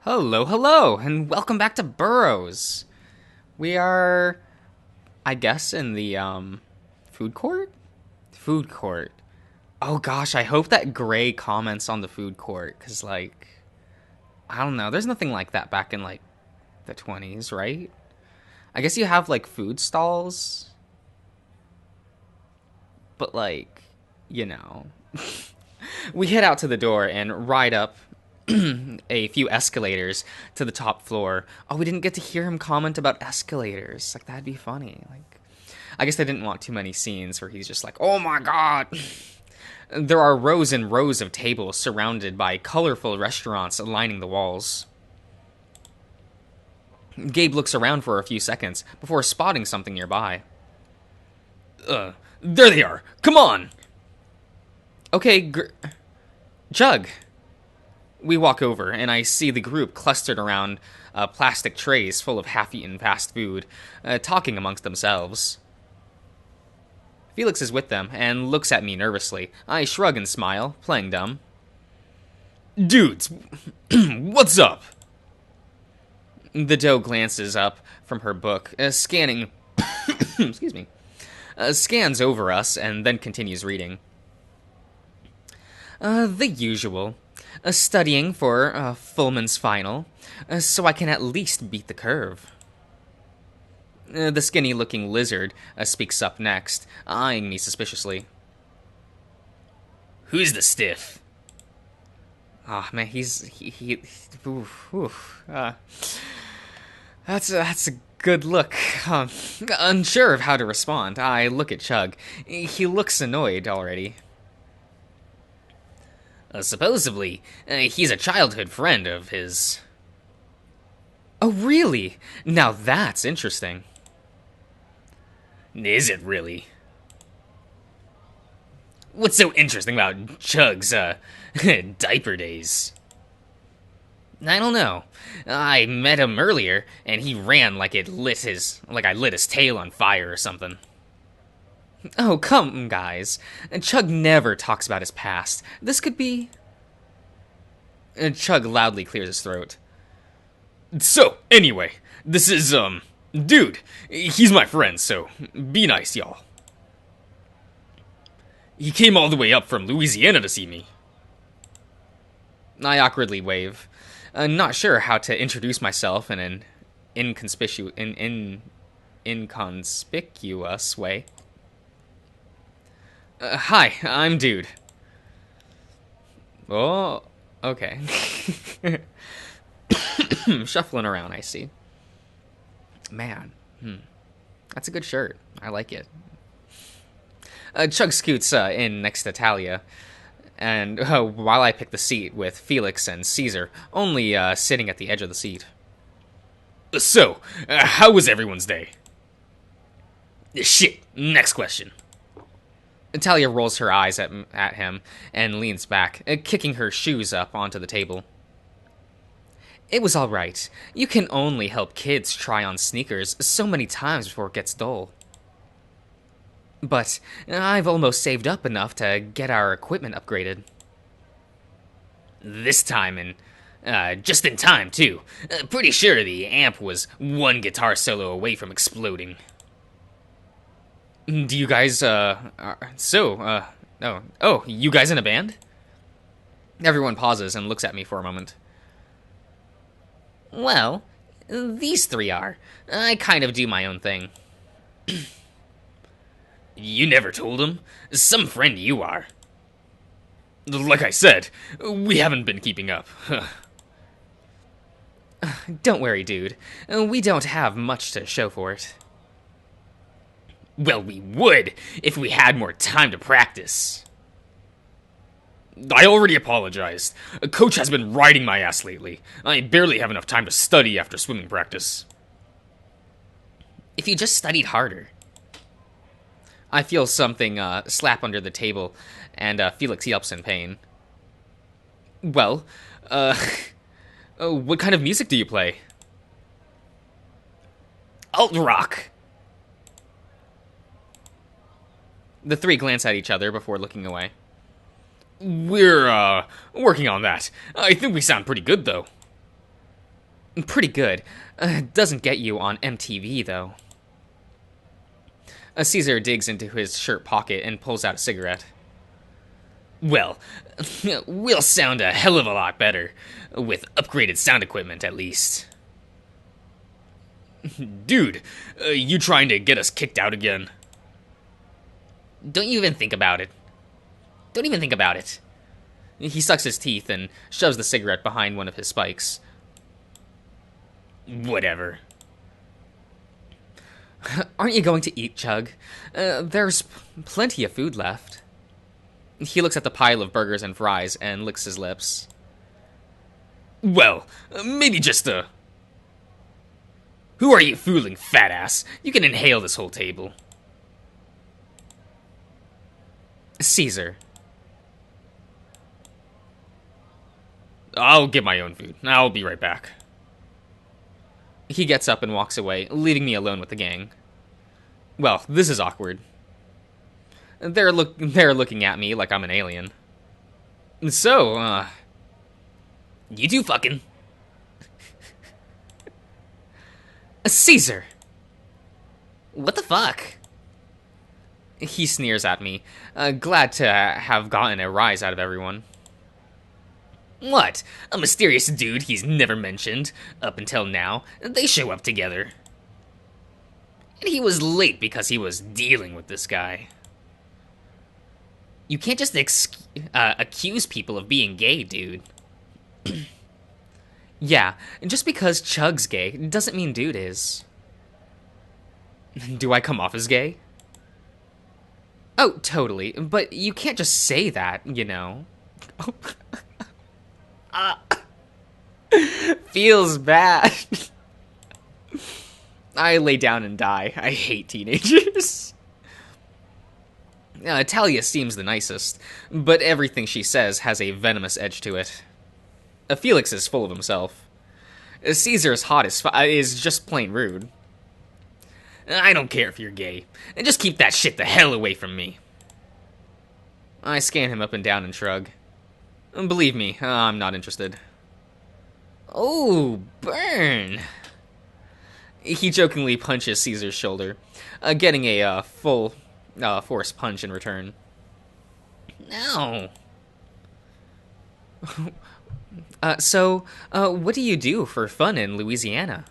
Hello, hello, and welcome back to Burrows. We are, I guess, in the, food court? Food court. Oh gosh, I hope that Gray comments on the food court, because, like, I don't know, there's nothing like that back in, like, the 20s, right? I guess you have, like, food stalls, but, like, you know. We head out to the door and ride up a few escalators to the top floor. Oh, we didn't get to hear him comment about escalators. Like, that'd be funny. Like, I guess they didn't want too many scenes where he's just like, oh my god. There are rows and rows of tables surrounded by colorful restaurants lining the walls. Gabe looks around for a few seconds before spotting something nearby. There they are. Come on. Okay, Jug. We walk over, and I see the group clustered around plastic trays full of half-eaten fast food, talking amongst themselves. Felix is with them, and looks at me nervously. I shrug and smile, playing dumb. Dudes, what's up? The doe glances up from her book, scanning... excuse me. Scans over us, and then continues reading. The usual. Studying for Fullman's final, so I can at least beat the curve. The skinny-looking lizard speaks up next, eyeing me suspiciously. Who's the stiff? Ah, man, that's a good look. Unsure of how to respond, I look at Chug. He looks annoyed already. Supposedly, he's a childhood friend of his. Oh, really? Now that's interesting. Is it really? What's so interesting about Chug's, diaper days? I don't know. I met him earlier, and he ran like I lit his tail on fire or something. Oh, come, guys. Chug never talks about his past. This could be... Chug loudly clears his throat. So, anyway, this is, dude. He's my friend, so be nice, y'all. He came all the way up from Louisiana to see me. I awkwardly wave, not sure how to introduce myself in an inconspicuous way. Hi, I'm Dude. Oh, okay. Shuffling around, I see. Man, that's a good shirt. I like it. Chug scoots in next to Talia, and while I pick the seat with Felix and Caesar, only sitting at the edge of the seat. So, how was everyone's day? Shit, next question. Talia rolls her eyes at him and leans back, kicking her shoes up onto the table. It was all right. You can only help kids try on sneakers so many times before it gets dull. But I've almost saved up enough to get our equipment upgraded. This time, and just in time, too. Pretty sure the amp was one guitar solo away from exploding. Do you guys, you guys in a band? Everyone pauses and looks at me for a moment. Well, these three are. I kind of do my own thing. You never told him? Some friend you are. Like I said, we haven't been keeping up. Don't worry, dude. We don't have much to show for it. Well, we would, if we had more time to practice. I already apologized. Coach has been riding my ass lately. I barely have enough time to study after swimming practice. If you just studied harder. I feel something slap under the table, and Felix yelps in pain. Well, what kind of music do you play? Alt rock. The three glance at each other before looking away. We're, working on that. I think we sound pretty good, though. Pretty good. Doesn't get you on MTV, though. Caesar digs into his shirt pocket and pulls out a cigarette. Well, we'll sound a hell of a lot better. With upgraded sound equipment, at least. Dude, you trying to get us kicked out again? Don't you even think about it. Don't even think about it. He sucks his teeth and shoves the cigarette behind one of his spikes. Whatever. Aren't you going to eat, Chug? There's plenty of food left. He looks at the pile of burgers and fries and licks his lips. Well, maybe just a... Who are you fooling, fat ass? You can inhale this whole table. Caesar. I'll get my own food. I'll be right back. He gets up and walks away, leaving me alone with the gang. Well, this is awkward. They're looking at me like I'm an alien. So, you two fucking... Caesar! What the fuck? He sneers at me, glad to have gotten a rise out of everyone. What? A mysterious dude he's never mentioned, up until now. They show up together. And he was late because he was dealing with this guy. You can't just accuse people of being gay, dude. Yeah, just because Chug's gay doesn't mean dude is. Do I come off as gay? Oh, totally, but you can't just say that, you know. Feels bad. I lay down and die. I hate teenagers. Talia seems the nicest, but everything she says has a venomous edge to it. Felix is full of himself. Caesar is hot is just plain rude. I don't care if you're gay. And just keep that shit the hell away from me. I scan him up and down and shrug. Believe me, I'm not interested. Oh, burn. He jokingly punches Caesar's shoulder, getting a full force punch in return. No. So, what do you do for fun in Louisiana?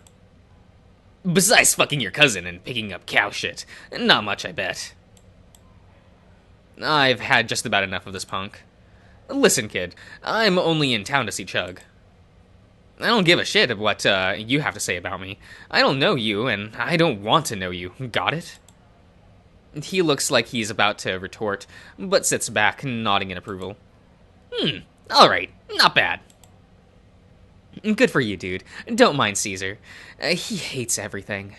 Besides fucking your cousin and picking up cow shit, not much, I bet. I've had just about enough of this punk. Listen, kid, I'm only in town to see Chug. I don't give a shit of what you have to say about me. I don't know you, and I don't want to know you. Got it? He looks like he's about to retort, but sits back, nodding in approval. Alright, not bad. Good for you, dude. Don't mind Caesar. He hates everything.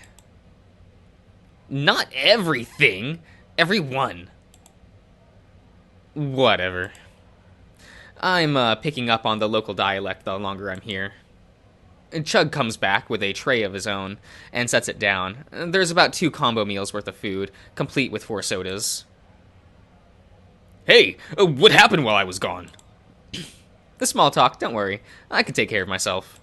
Not everything. Everyone. Whatever. I'm picking up on the local dialect the longer I'm here. Chug comes back with a tray of his own and sets it down. There's about 2 combo meals worth of food, complete with 4 sodas. Hey, what happened while I was gone? The small talk, don't worry. I can take care of myself.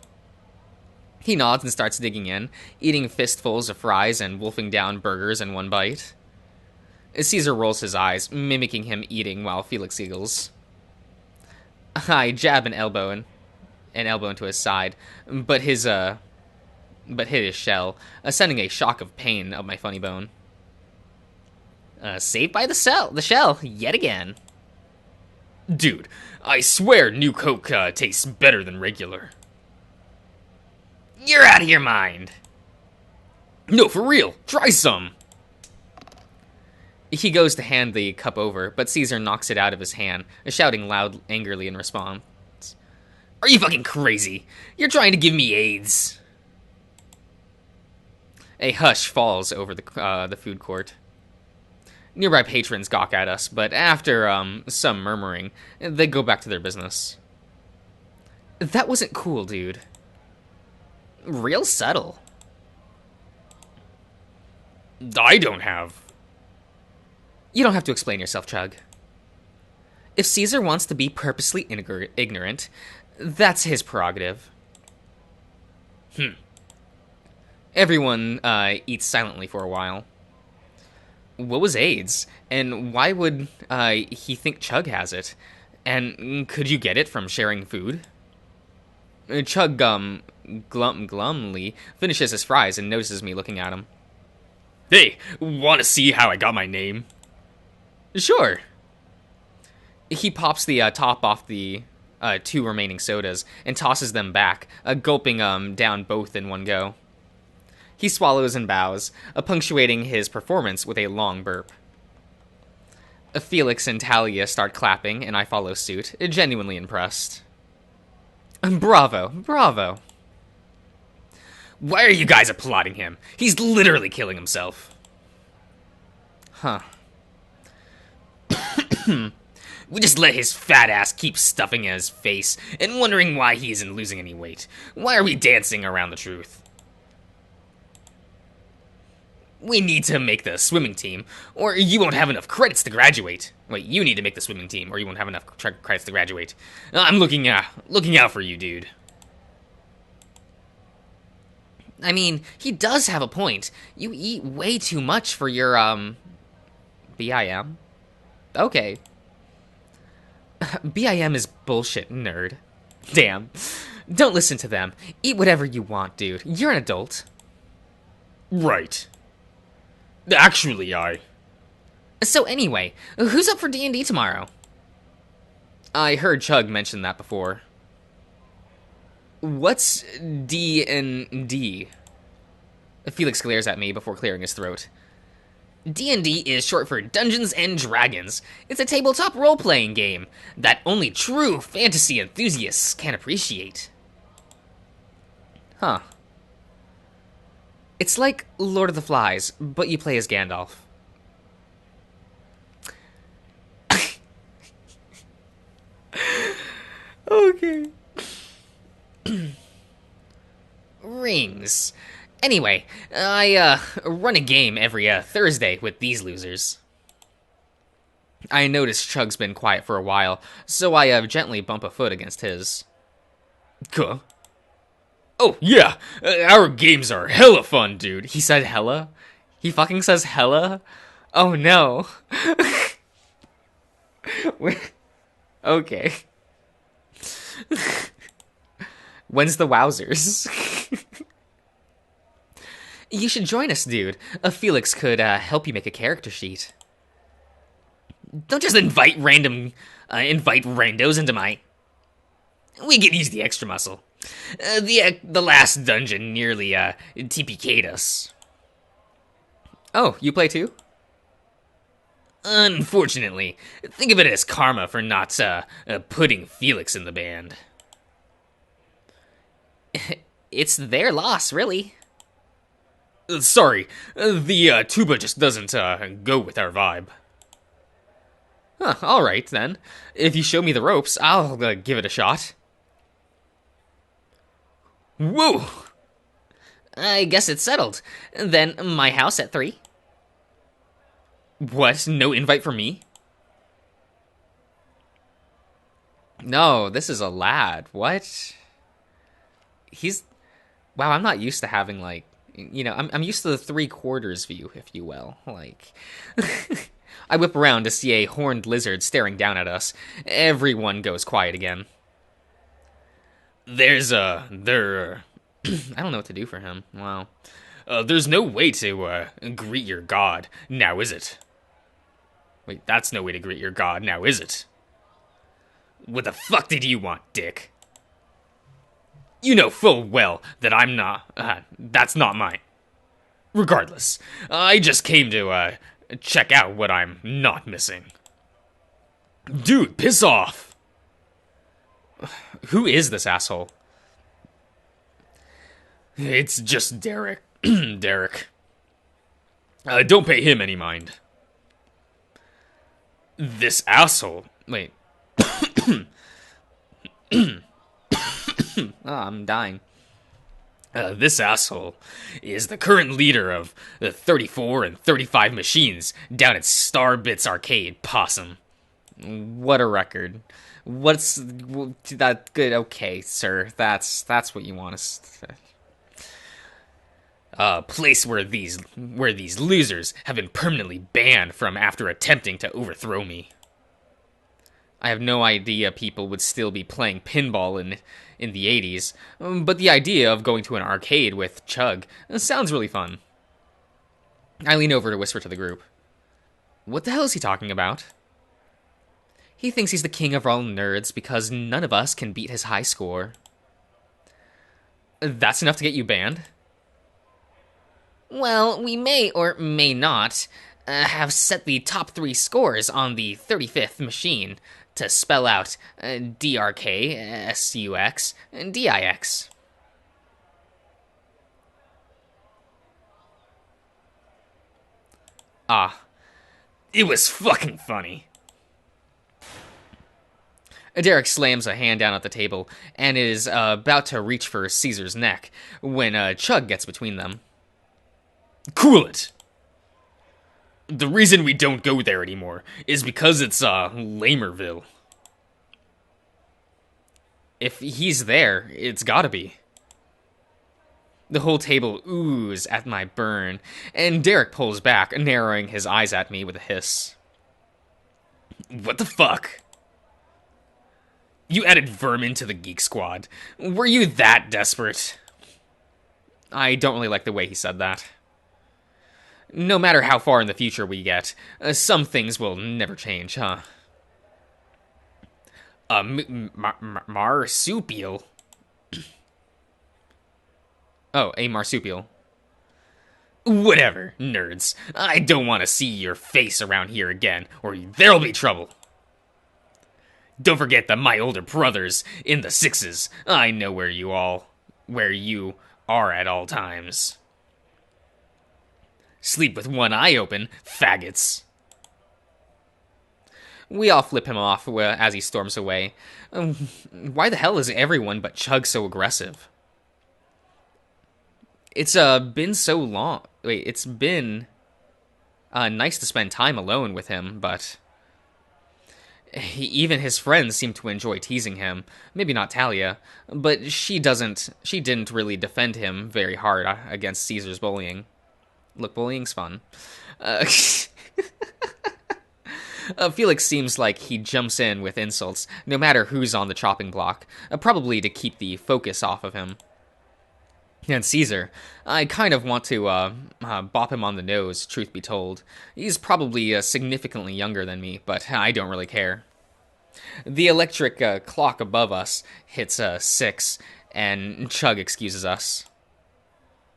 He nods and starts digging in, eating fistfuls of fries and wolfing down burgers in one bite. Caesar rolls his eyes, mimicking him eating while Felix giggles. I jab an elbow into his side, but hit his shell, sending a shock of pain up my funny bone. Saved by the shell, yet again. Dude, I swear new Coke tastes better than regular. You're out of your mind. No, for real, try some. He goes to hand the cup over, but Caesar knocks it out of his hand, shouting loud angrily in response. Are you fucking crazy? You're trying to give me AIDS. A hush falls over the food court. Nearby patrons gawk at us, but after some murmuring, they go back to their business. That wasn't cool, dude. Real subtle. I don't have. You don't have to explain yourself, Chug. If Caesar wants to be purposely ignorant, that's his prerogative. Everyone eats silently for a while. What was AIDS? And why would he think Chug has it? And could you get it from sharing food? Chug glumly finishes his fries and notices me looking at him. Hey, want to see how I got my name? Sure. He pops the top off the 2 remaining sodas and tosses them back, gulping down both in one go. He swallows and bows, punctuating his performance with a long burp. Felix and Talia start clapping, and I follow suit, genuinely impressed. Bravo, bravo. Why are you guys applauding him? He's literally killing himself. Huh. We just let his fat ass keep stuffing his face and wondering why he isn't losing any weight. Why are we dancing around the truth? We need to make the swimming team, or you won't have enough credits to graduate. Wait, you need to make the swimming team, or you won't have enough credits to graduate. I'm looking out for you, dude. I mean, he does have a point. You eat way too much for your, BIM? Okay. BIM is bullshit, nerd. Damn. Don't listen to them. Eat whatever you want, dude. You're an adult. Right. Actually, So anyway, who's up for D&D tomorrow? I heard Chug mention that before. What's D&D? Felix glares at me before clearing his throat. D&D is short for Dungeons and Dragons. It's a tabletop role-playing game that only true fantasy enthusiasts can appreciate. Huh. It's like Lord of the Flies, but you play as Gandalf. Okay. Rings. Anyway, I run a game every Thursday with these losers. I notice Chug's been quiet for a while, so I gently bump a foot against his. Cool. Oh, yeah, our games are hella fun, dude. He said hella? He fucking says hella? Oh, no. Okay. When's the Wowzers? You should join us, dude. Felix could help you make a character sheet. Don't just invite randos into my... We could use the extra muscle. The last dungeon nearly TPK'd us. Oh, you play too? Unfortunately. Think of it as karma for not putting Felix in the band. It's their loss, really. Sorry, the tuba just doesn't go with our vibe. Huh, alright then. If you show me the ropes, I'll give it a shot. Whoa! I guess it's settled. Then my house at 3. What? No invite for me? No, this is a lad. What? He's... Wow, I'm not used to having, like... You know, I'm used to the 3/4 view, if you will. Like... I whip around to see a horned lizard staring down at us. Everyone goes quiet again. There's I don't know what to do for him. Wow. There's no way to greet your god, now is it? Wait, that's no way to greet your god, now is it? What the fuck did you want, dick? You know full well that I'm not, that's not mine. Regardless, I just came to, check out what I'm not missing. Dude, piss off! Who is this asshole? It's just Derek. Derek. Don't pay him any mind. This asshole... Wait. Oh, I'm dying. This asshole is the current leader of the 34 and 35 machines down at Starbits Arcade, Possum. What a record. What's that good? Okay, sir. That's what you want us to... A place where these losers have been permanently banned from after attempting to overthrow me. I have no idea people would still be playing pinball in the 80s, but the idea of going to an arcade with Chug sounds really fun. I lean over to whisper to the group. What the hell is he talking about? He thinks he's the king of all nerds because none of us can beat his high score. That's enough to get you banned? Well, we may or may not have set the top 3 scores on the 35th machine to spell out DRK, SUX, and DIX. Ah, it was fucking funny. Derek slams a hand down at the table and is about to reach for Caesar's neck when Chug gets between them. Cool it! The reason we don't go there anymore is because it's, Lamerville. If he's there, it's gotta be. The whole table oohs at my burn, and Derek pulls back, narrowing his eyes at me with a hiss. What the fuck? You added vermin to the Geek Squad. Were you that desperate? I don't really like the way he said that. No matter how far in the future we get, some things will never change, huh? A marsupial? Oh, a marsupial. Whatever, nerds. I don't want to see your face around here again, or there'll be trouble. Don't forget that my older brother's in the 6s. I know where you are at all times. Sleep with one eye open, faggots. We all flip him off as he storms away. Why the hell is everyone but Chug so aggressive? It's been so long. Wait, it's been nice to spend time alone with him, but even his friends seem to enjoy teasing him. Maybe not Talia, but she didn't really defend him very hard against Caesar's bullying. Look, bullying's fun. Felix seems like he jumps in with insults, no matter who's on the chopping block, probably to keep the focus off of him. And Caesar, I kind of want to bop him on the nose, truth be told. He's probably significantly younger than me, but I don't really care. The electric clock above us hits 6, and Chug excuses us.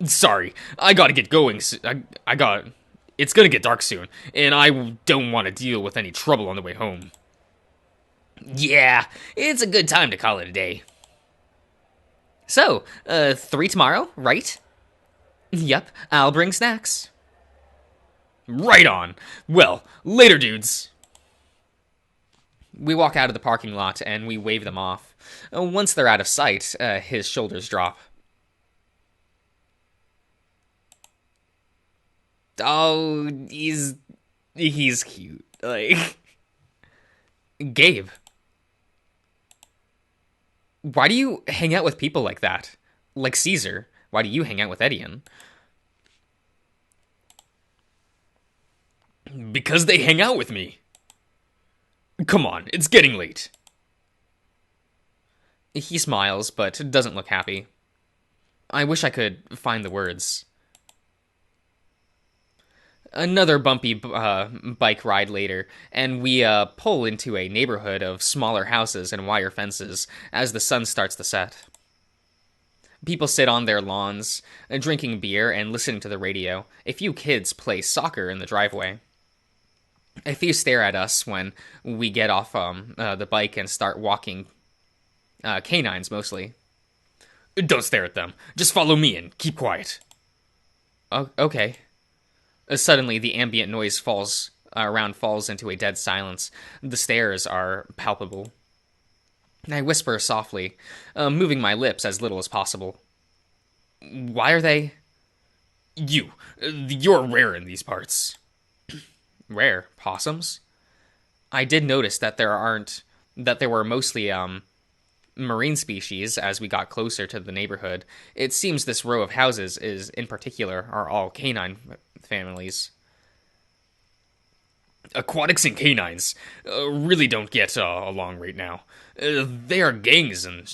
Sorry, I gotta get going. It's gonna get dark soon, and I don't want to deal with any trouble on the way home. Yeah, it's a good time to call it a day. So, 3 tomorrow, right? Yep, I'll bring snacks. Right on. Well, later, dudes. We walk out of the parking lot and we wave them off. Once they're out of sight, his shoulders drop. Oh, he's cute. Like, Gabe. Why do you hang out with people like that? Like Caesar. Why do you hang out with Edian? Because they hang out with me. Come on, it's getting late. He smiles, but doesn't look happy. I wish I could find the words. Another bumpy bike ride later, and we pull into a neighborhood of smaller houses and wire fences as the sun starts to set. People sit on their lawns, drinking beer and listening to the radio. A few kids play soccer in the driveway. A few stare at us when we get off the bike and start walking. Canines, mostly. Don't stare at them. Just follow me and keep quiet. Okay. Suddenly, the ambient noise falls into a dead silence. The stares are palpable. I whisper softly, moving my lips as little as possible. Why are they... You're rare in these parts. Rare? Possums? I did notice that there were mostly marine species as we got closer to the neighborhood. It seems this row of houses in particular are all canine families. Aquatics and canines really don't get along right now. There are gangs and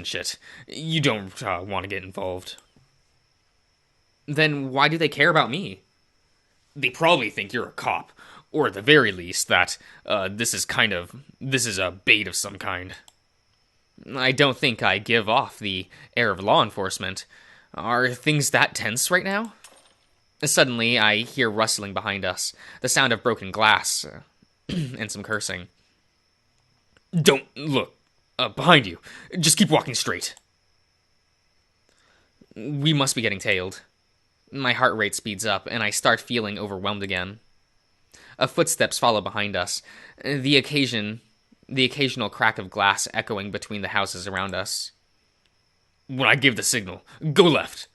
shit. You don't want to get involved. Then why do they care about me? They probably think you're a cop, or at the very least that this is a bait of some kind. I don't think I give off the air of law enforcement. Are things that tense right now? Suddenly, I hear rustling behind us, the sound of broken glass, and some cursing. Don't look behind you. Just keep walking straight. We must be getting tailed. My heart rate speeds up, and I start feeling overwhelmed again. Footsteps follow behind us, the occasional crack of glass echoing between the houses around us. When I give the signal, go left.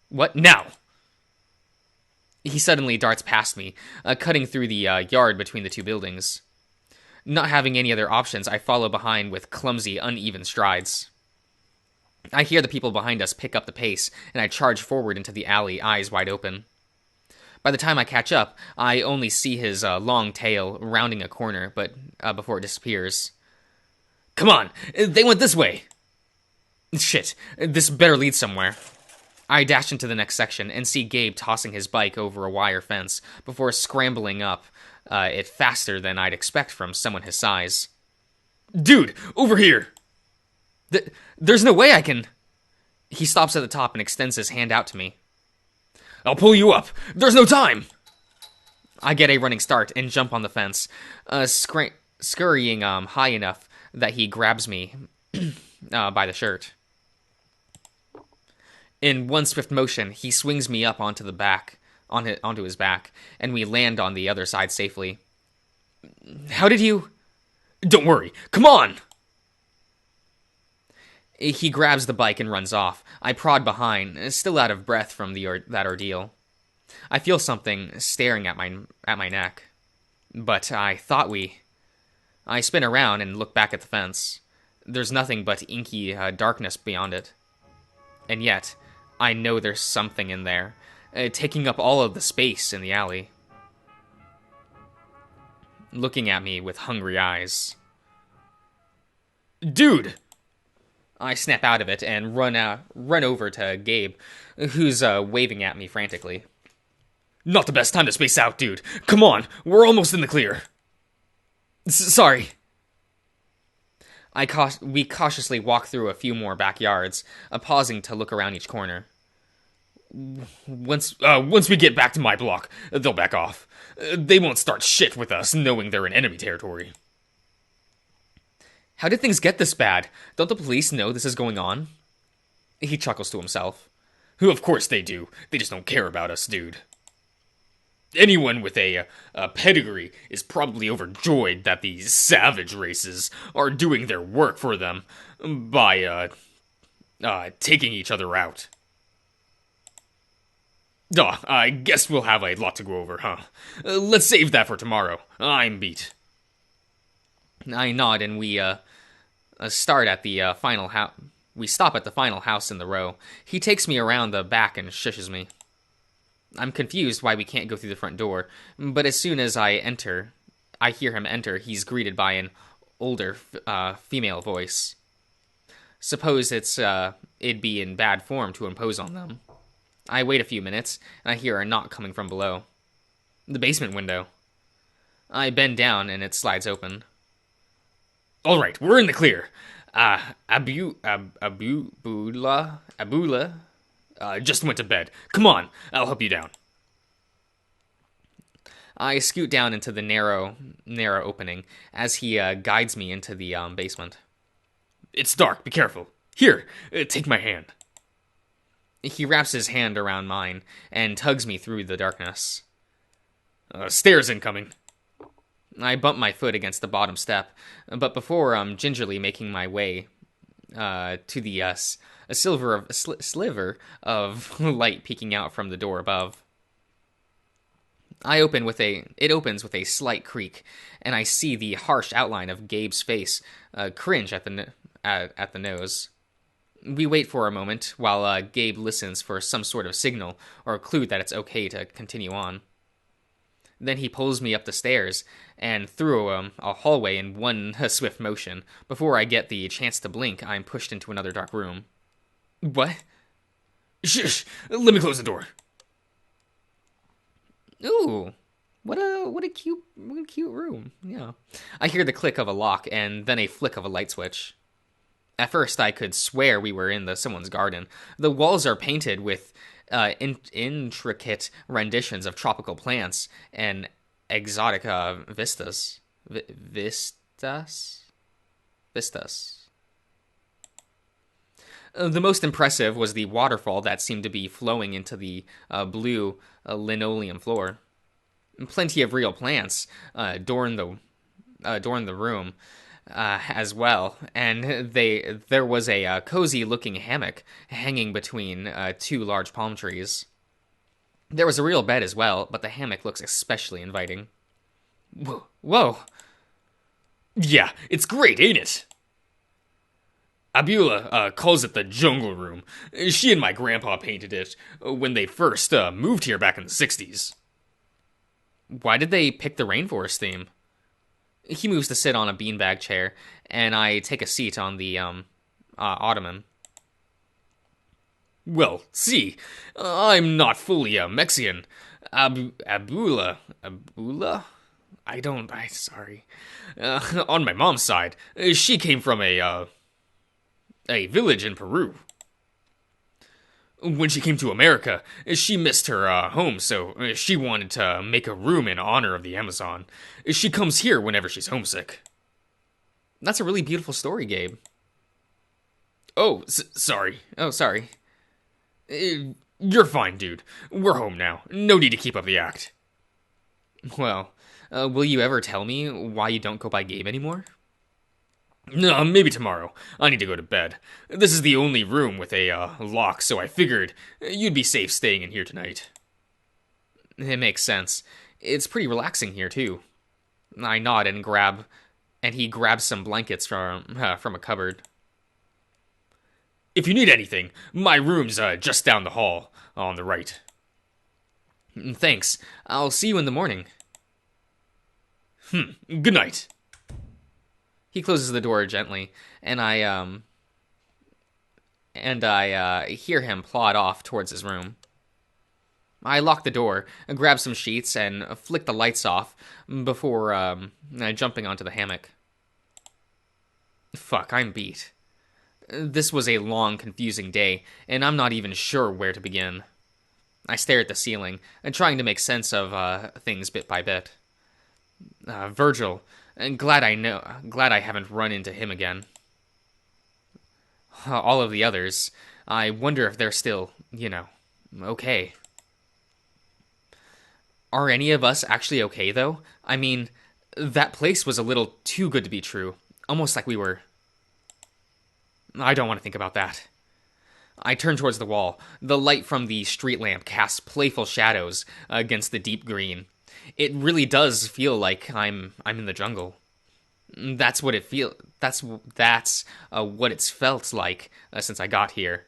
What? Now! He suddenly darts past me, cutting through the yard between the two buildings. Not having any other options, I follow behind with clumsy, uneven strides. I hear the people behind us pick up the pace, and I charge forward into the alley, eyes wide open. By the time I catch up, I only see his long tail rounding a corner, but before it disappears. Come on! They went this way! Shit, this better lead somewhere. I dash into the next section and see Gabe tossing his bike over a wire fence before scrambling up it faster than I'd expect from someone his size. Dude, over here! There's no way I can... He stops at the top and extends his hand out to me. I'll pull you up. There's no time! I get a running start and jump on the fence, scurrying high enough that he grabs me by the shirt. In one swift motion, he swings me up onto his back, and we land on the other side safely. How did you... Don't worry. Come on! He grabs the bike and runs off. I prod behind, still out of breath from that ordeal. I feel something staring at my neck. But I spin around and look back at the fence. There's nothing but inky darkness beyond it. And yet, I know there's something in there, taking up all of the space in the alley. Looking at me with hungry eyes. Dude! I snap out of it and run over to Gabe, who's waving at me frantically. Not the best time to space out, dude. Come on, we're almost in the clear. Sorry. We cautiously walk through a few more backyards, pausing to look around each corner. Once we get back to my block, they'll back off. They won't start shit with us, knowing they're in enemy territory. How did things get this bad? Don't the police know this is going on? He chuckles to himself. Of course they do. They just don't care about us, dude. Anyone with a pedigree is probably overjoyed that these savage races are doing their work for them by taking each other out. I guess we'll have a lot to go over, huh? Let's save that for tomorrow. I'm beat. I nod and we start at the final house. We stop at the final house in the row. He takes me around the back and shushes me. I'm confused why we can't go through the front door, but as soon as I hear him enter, he's greeted by an older female voice. Suppose it'd be in bad form to impose on them. I wait a few minutes, and I hear a knock coming from below. The basement window. I bend down, and it slides open. All right, we're in the clear. Abula just went to bed. Come on, I'll help you down. I scoot down into the narrow opening as he guides me into the basement. It's dark, be careful. Here, take my hand. He wraps his hand around mine and tugs me through the darkness. Stairs incoming. I bump my foot against the bottom step, but before gingerly making my way to the a sliver of light peeking out from the door above. It opens with a slight creak, and I see the harsh outline of Gabe's face, cringe at the nose. We wait for a moment while Gabe listens for some sort of signal or a clue that it's okay to continue on. Then he pulls me up the stairs and through a hallway in one swift motion. Before I get the chance to blink, I'm pushed into another dark room. What? Shush! Let me close the door. Ooh, what a cute room. Yeah. I hear the click of a lock and then a flick of a light switch. At first, I could swear we were in someone's garden. The walls are painted with intricate renditions of tropical plants and exotic vistas. Vistas. The most impressive was the waterfall that seemed to be flowing into the blue linoleum floor. Plenty of real plants adorned the room as well, and there was a cozy-looking hammock hanging between two large palm trees. There was a real bed as well, but the hammock looks especially inviting. Whoa! Yeah, it's great, ain't it? Abula calls it the jungle room. She and my grandpa painted it when they first moved here back in the 60s. Why did they pick the rainforest theme? He moves to sit on a beanbag chair, and I take a seat on the ottoman. Well, see, I'm not fully Mexican. Abula? Sorry. On my mom's side, she came from a village in Peru. When she came to America, she missed her home, so she wanted to make a room in honor of the Amazon. She comes here whenever she's homesick. That's a really beautiful story, Gabe. Oh, sorry. Oh, sorry. You're fine, dude. We're home now. No need to keep up the act. Well, will you ever tell me why you don't go by Gabe anymore? No, maybe tomorrow. I need to go to bed. This is the only room with a lock, so I figured you'd be safe staying in here tonight. It makes sense. It's pretty relaxing here, too. I nod and he grabs some blankets from a cupboard. If you need anything, my room's just down the hall, on the right. Thanks. I'll see you in the morning. Good night. He closes the door gently, and I hear him plod off towards his room. I lock the door, grab some sheets, and flick the lights off before jumping onto the hammock. Fuck, I'm beat. This was a long, confusing day, and I'm not even sure where to begin. I stare at the ceiling, trying to make sense of things bit by bit. Virgil. Glad I haven't run into him again. All of the others, I wonder if they're still, okay. Are any of us actually okay, though? I mean, that place was a little too good to be true. Almost like we were... I don't want to think about that. I turn towards the wall. The light from the street lamp casts playful shadows against the deep green. It really does feel like I'm in the jungle. That's what it feel. That's what it's felt like since I got here.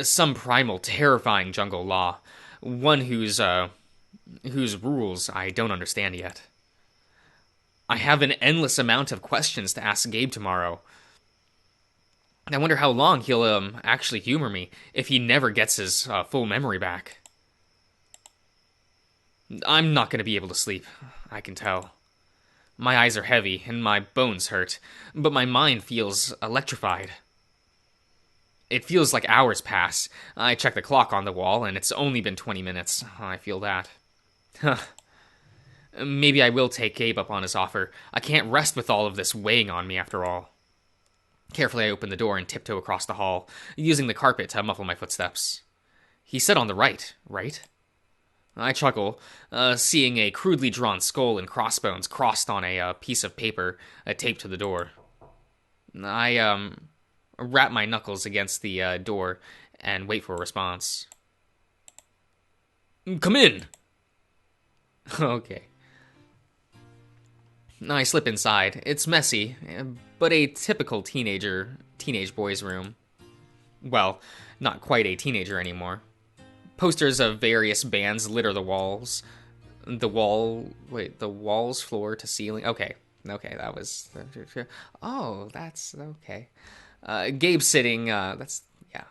Some primal, terrifying jungle law, one whose rules I don't understand yet. I have an endless amount of questions to ask Gabe tomorrow. I wonder how long he'll actually humor me if he never gets his full memory back. I'm not going to be able to sleep, I can tell. My eyes are heavy and my bones hurt, but my mind feels electrified. It feels like hours pass. I check the clock on the wall and it's only been 20 minutes. I feel that. Maybe I will take Gabe up on his offer. I can't rest with all of this weighing on me after all. Carefully I open the door and tiptoe across the hall, using the carpet to muffle my footsteps. He said on the right? I chuckle, seeing a crudely drawn skull and crossbones crossed on a piece of paper taped to the door. I rap my knuckles against the door and wait for a response. Come in! Okay. I slip inside. It's messy, but a typical teenage boy's room. Well, not quite a teenager anymore. Posters of various bands litter the walls. The walls, floor to ceiling. Okay, that was. Oh, that's okay. Gabe's sitting. That's yeah.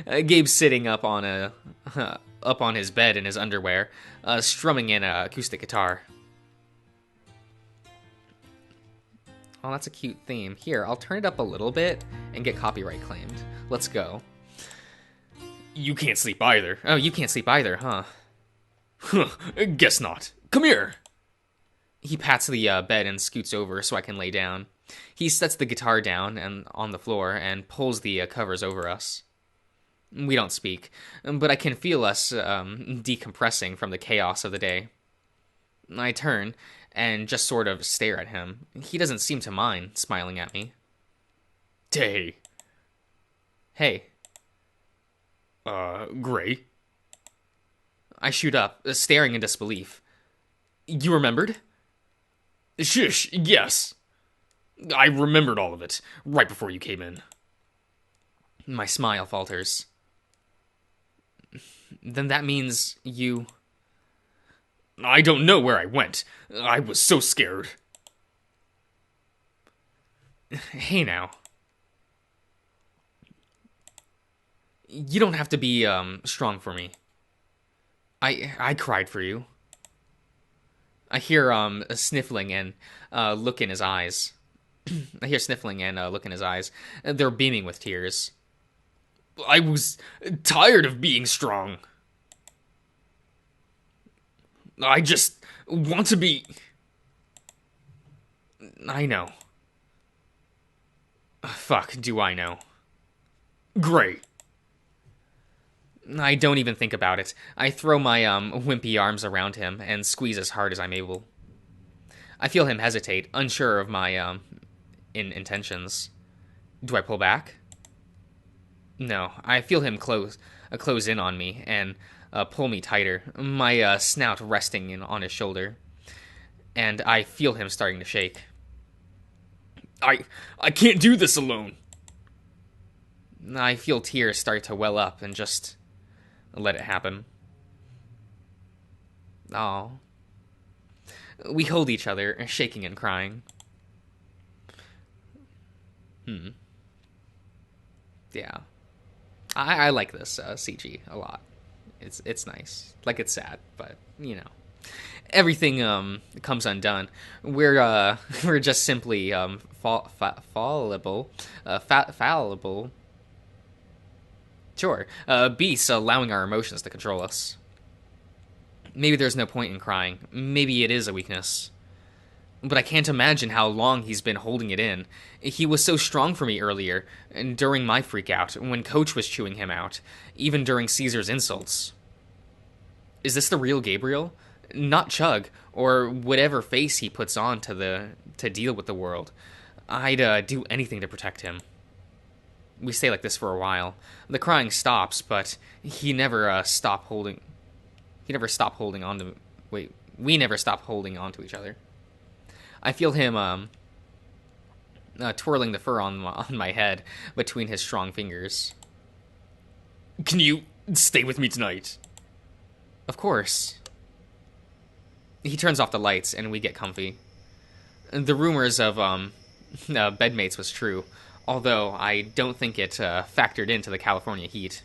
Gabe's sitting up on up on his bed in his underwear, strumming an acoustic guitar. Oh, that's a cute theme. Here, I'll turn it up a little bit and get copyright claimed. Let's go. You can't sleep either. Oh, you can't sleep either, huh? Huh, guess not. Come here. He pats the bed and scoots over so I can lay down. He sets the guitar down and on the floor and pulls the covers over us. We don't speak, but I can feel us decompressing from the chaos of the day. I turn and just sort of stare at him. He doesn't seem to mind smiling at me. Hey. Hey. Gray? I shoot up, staring in disbelief. You remembered? Shush, yes. I remembered all of it, right before you came in. My smile falters. Then that means you... I don't know where I went. I was so scared. Hey now. You don't have to be strong for me. I cried for you. I hear a sniffling and look in his eyes. I hear sniffling and look in his eyes. They're beaming with tears. I was tired of being strong. I just want to be... I know. Fuck, do I know. Gray. I don't even think about it. I throw my wimpy arms around him and squeeze as hard as I'm able. I feel him hesitate, unsure of my intentions. Do I pull back? No, I feel him close in on me and pull me tighter, my snout resting on his shoulder. And I feel him starting to shake. I can't do this alone. I feel tears start to well up and just let it happen. Oh. We hold each other, shaking and crying. Yeah. I like this CG a lot. It's nice. Like, it's sad, but, you know. Everything comes undone. We're just simply fallible. Fallible. Sure. Beasts allowing our emotions to control us. Maybe there's no point in crying. Maybe it is a weakness. But I can't imagine how long he's been holding it in. He was so strong for me earlier, and during my freakout, when Coach was chewing him out, even during Caesar's insults. Is this the real Gabriel? Not Chug, or whatever face he puts on to deal with the world. I'd do anything to protect him. We stay like this for a while. The crying stops, but he never stopped holding... He never stopped holding on to... Wait, we never stopped holding on to each other. I feel him twirling the fur on my head between his strong fingers. Can you stay with me tonight? Of course. He turns off the lights and we get comfy. The rumors of bedmates was true, although I don't think it factored into the California heat.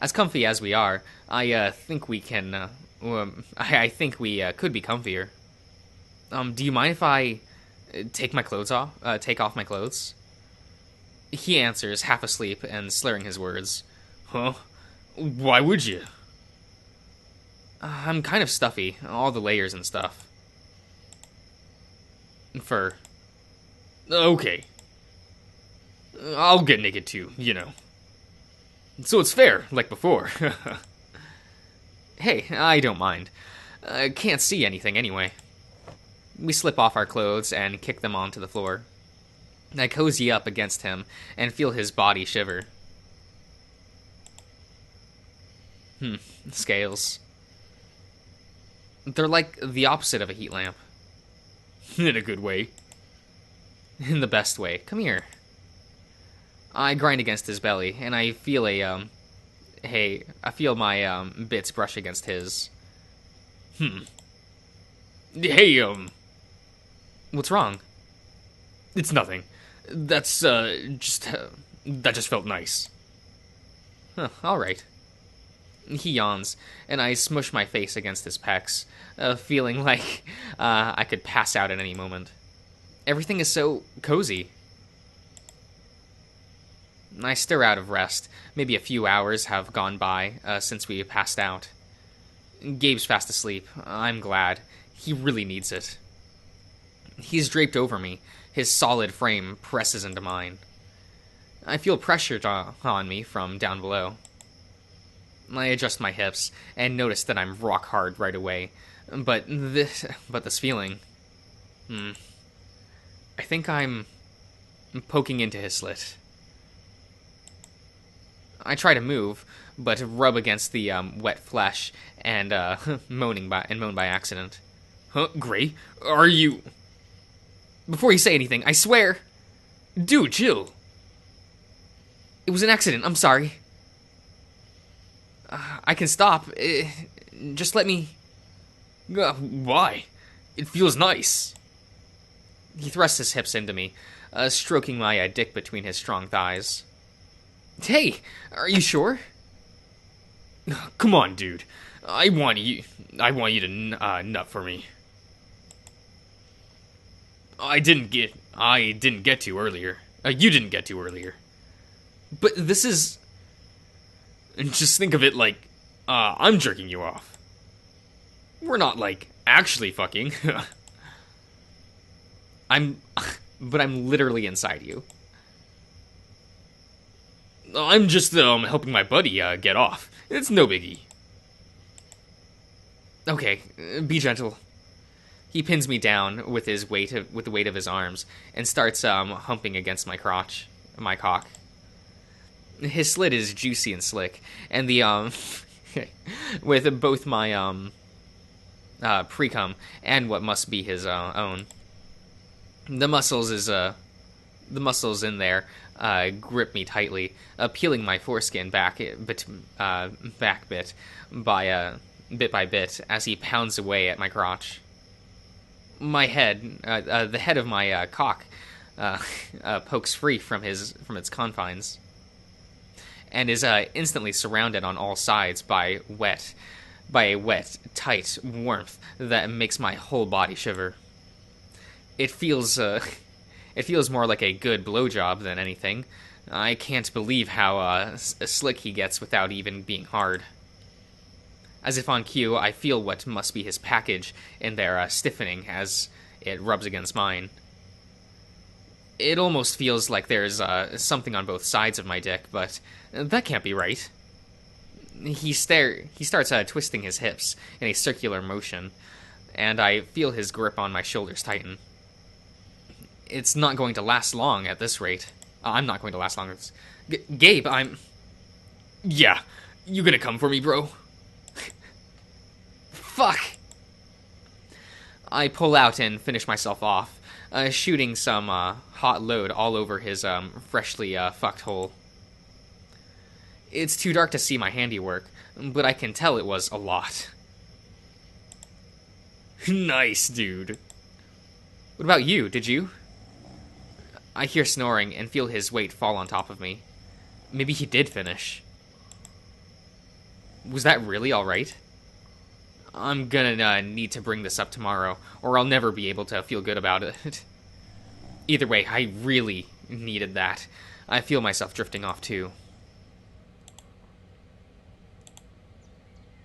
As comfy as we are, I think we can... I think we could be comfier. Do you mind if I take off my clothes? He answers, half asleep and slurring his words. Huh? Why would you? I'm kind of stuffy, all the layers and stuff. Fur. Okay. I'll get naked too, you know. So it's fair, like before. Hey, I don't mind. I can't see anything anyway. We slip off our clothes and kick them onto the floor. I cozy up against him and feel his body shiver. Scales. They're like the opposite of a heat lamp. In a good way. In the best way. Come here. I grind against his belly, and I feel I feel my bits brush against his. Hey, What's wrong? it's nothing. That just felt nice. Huh, all right. He yawns, and I smush my face against his pecs, feeling like I could pass out at any moment. Everything is so cozy. I stir out of rest. Maybe a few hours have gone by since we passed out. Gabe's fast asleep. I'm glad. He really needs it. He's draped over me. His solid frame presses into mine. I feel pressure on me from down below. I adjust my hips and notice that I'm rock hard right away. But this feeling... I think I'm poking into his slit. I try to move, but rub against the wet flesh and moan by accident. Huh, Gray? Are you... Before you say anything, I swear... Dude, chill. It was an accident, I'm sorry. I can stop. Just let me... Why? It feels nice. He thrusts his hips into me, stroking my dick between his strong thighs. Hey, are you sure? Come on, dude. I want you to nut for me. I didn't get to earlier. You didn't get to earlier. But this is... Just think of it like, I'm jerking you off. We're not, like, actually fucking. But I'm literally inside you. I'm just, helping my buddy, get off. It's no biggie. Okay, be gentle. He pins me down with the weight of his arms and starts humping against my cock. His slit is juicy and slick, and the with both my pre-cum and what must be his own. The muscles in there grip me tightly, peeling my foreskin back bit by bit as he pounds away at my crotch. My head, the head of my cock, pokes free from its confines, and is instantly surrounded on all sides by a wet, tight warmth that makes my whole body shiver. It feels more like a good blowjob than anything. I can't believe how slick he gets without even being hard. As if on cue, I feel what must be his package in there stiffening as it rubs against mine. It almost feels like there's something on both sides of my dick, but that can't be right. He starts twisting his hips in a circular motion, and I feel his grip on my shoulders tighten. It's not going to last long at this rate. I'm not going to last long. Gabe, I'm... Yeah, you gonna come for me, bro? Fuck! I pull out and finish myself off, shooting some hot load all over his freshly fucked hole. It's too dark to see my handiwork, but I can tell it was a lot. Nice, dude. What about you? Did you? I hear snoring and feel his weight fall on top of me. Maybe he did finish. Was that really alright? I'm gonna need to bring this up tomorrow, or I'll never be able to feel good about it. Either way, I really needed that. I feel myself drifting off too.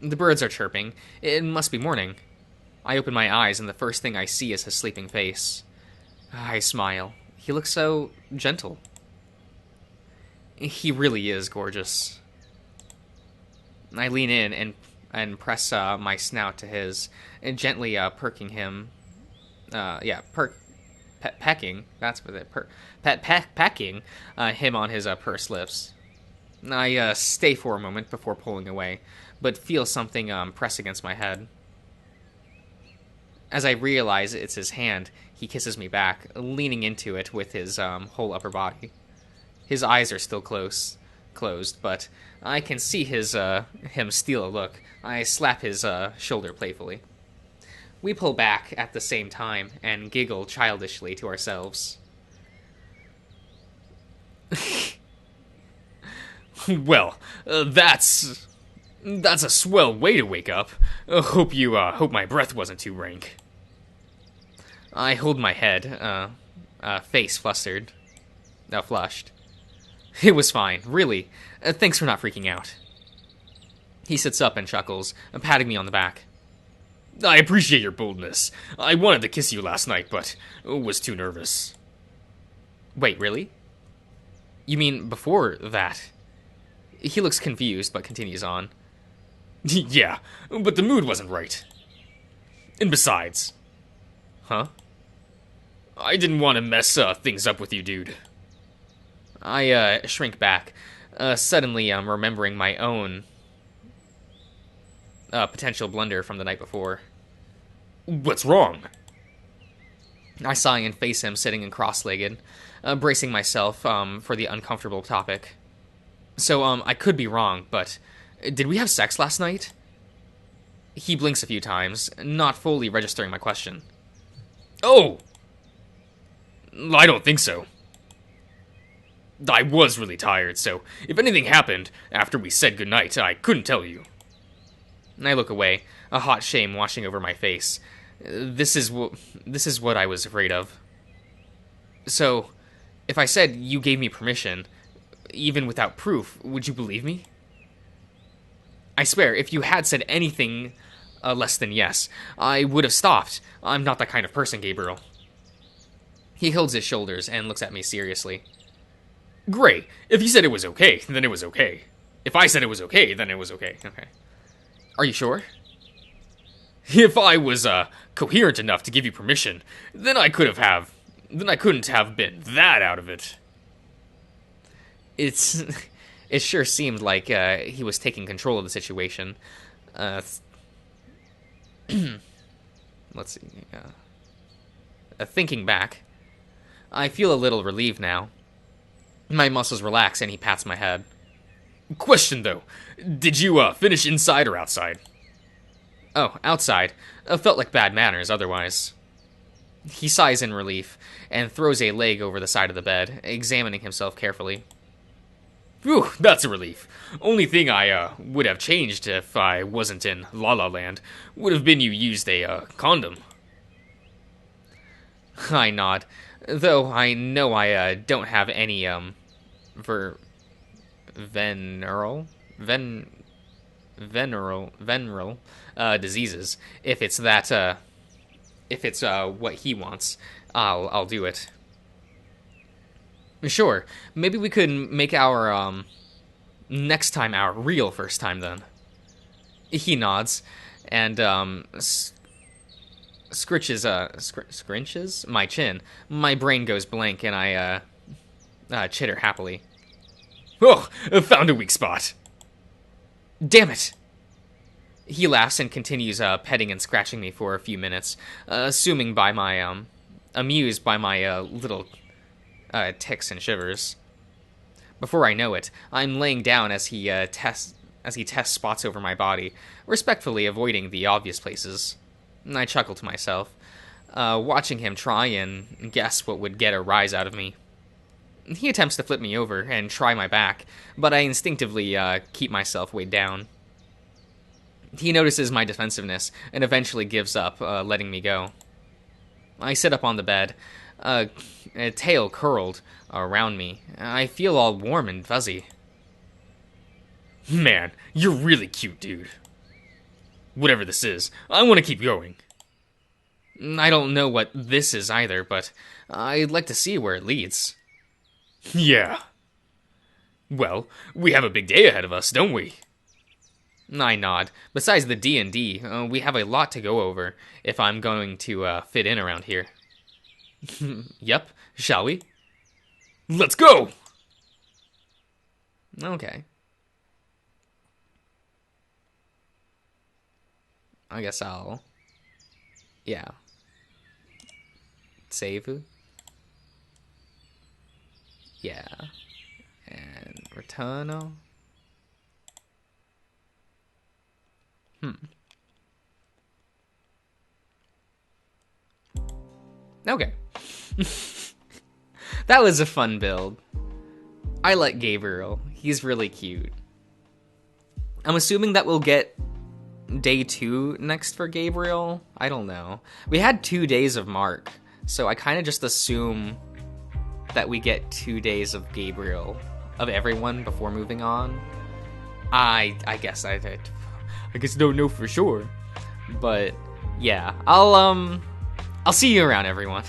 The birds are chirping. It must be morning. I open my eyes and the first thing I see is his sleeping face. I smile. He looks so gentle. He really is gorgeous. I lean in and press my snout to his, and gently perking him. Pecking. That's what it. Pecking him on his pursed lips. I stay for a moment before pulling away, but feel something press against my head. As I realize it's his hand, he kisses me back, leaning into it with his whole upper body. His eyes are still closed, but I can see him steal a look. I slap his shoulder playfully. We pull back at the same time and giggle childishly to ourselves. Well, that's a swell way to wake up. Hope my breath wasn't too rank. I hold my head, face flushed. It was fine, really. Thanks for not freaking out. He sits up and chuckles, patting me on the back. I appreciate your boldness. I wanted to kiss you last night, but was too nervous. Wait, really? You mean before that? He looks confused, but continues on. Yeah, but the mood wasn't right. And besides... Huh? I didn't want to mess things up with you, dude. I shrink back, suddenly remembering my own potential blunder from the night before. What's wrong? I sigh and face him sitting and cross-legged, bracing myself for the uncomfortable topic. So, I could be wrong, but did we have sex last night? He blinks a few times, not fully registering my question. Oh! I don't think so. I was really tired, so if anything happened after we said goodnight, I couldn't tell you. I look away, a hot shame washing over my face. This is what I was afraid of. So, if I said you gave me permission, even without proof, would you believe me? I swear, if you had said anything less than yes, I would have stopped. I'm not that kind of person, Gabriel. He holds his shoulders and looks at me seriously. Great. If you said it was okay, then it was okay. If I said it was okay, then it was okay. Okay. Are you sure? If I was coherent enough to give you permission, then I couldn't have been that out of it. It sure seemed like he was taking control of the situation. Let's see. Thinking back, I feel a little relieved now. My muscles relax and he pats my head. Question though, did you finish inside or outside? Oh, outside. Felt like bad manners otherwise. He sighs in relief and throws a leg over the side of the bed, examining himself carefully. Phew, that's a relief. Only thing I would have changed if I wasn't in La La Land would have been you used a condom. I nod, though I know I don't have any venereal diseases. If it's what he wants, I'll do it. Sure, maybe we could make our next time our real first time then. He nods and scrunches my chin. My brain goes blank and I chitter happily. Oh, found a weak spot. Damn it! He laughs and continues petting and scratching me for a few minutes, amused by my little ticks and shivers. Before I know it, I'm laying down as he tests spots over my body, respectfully avoiding the obvious places. I chuckle to myself, watching him try and guess what would get a rise out of me. He attempts to flip me over and try my back, but I instinctively keep myself weighed down. He notices my defensiveness and eventually gives up, letting me go. I sit up on the bed, a tail curled around me. I feel all warm and fuzzy. Man, you're really cute, dude. Whatever this is, I want to keep going. I don't know what this is either, but I'd like to see where it leads. Yeah. Well, we have a big day ahead of us, don't we? I nod. Besides the D&D, we have a lot to go over if I'm going to fit in around here. Yep, shall we? Let's go! Okay. I guess I'll... Yeah. Save. Yeah. And Returno. Okay. That was a fun build. I like Gabriel. He's really cute. I'm assuming that we'll get day 2 next for Gabriel. I don't know. We had 2 days of Mark, so I kind of just assume that we get 2 days of Gabriel, of everyone, before moving on. I guess I don't know for sure. But yeah, I'll see you around, everyone.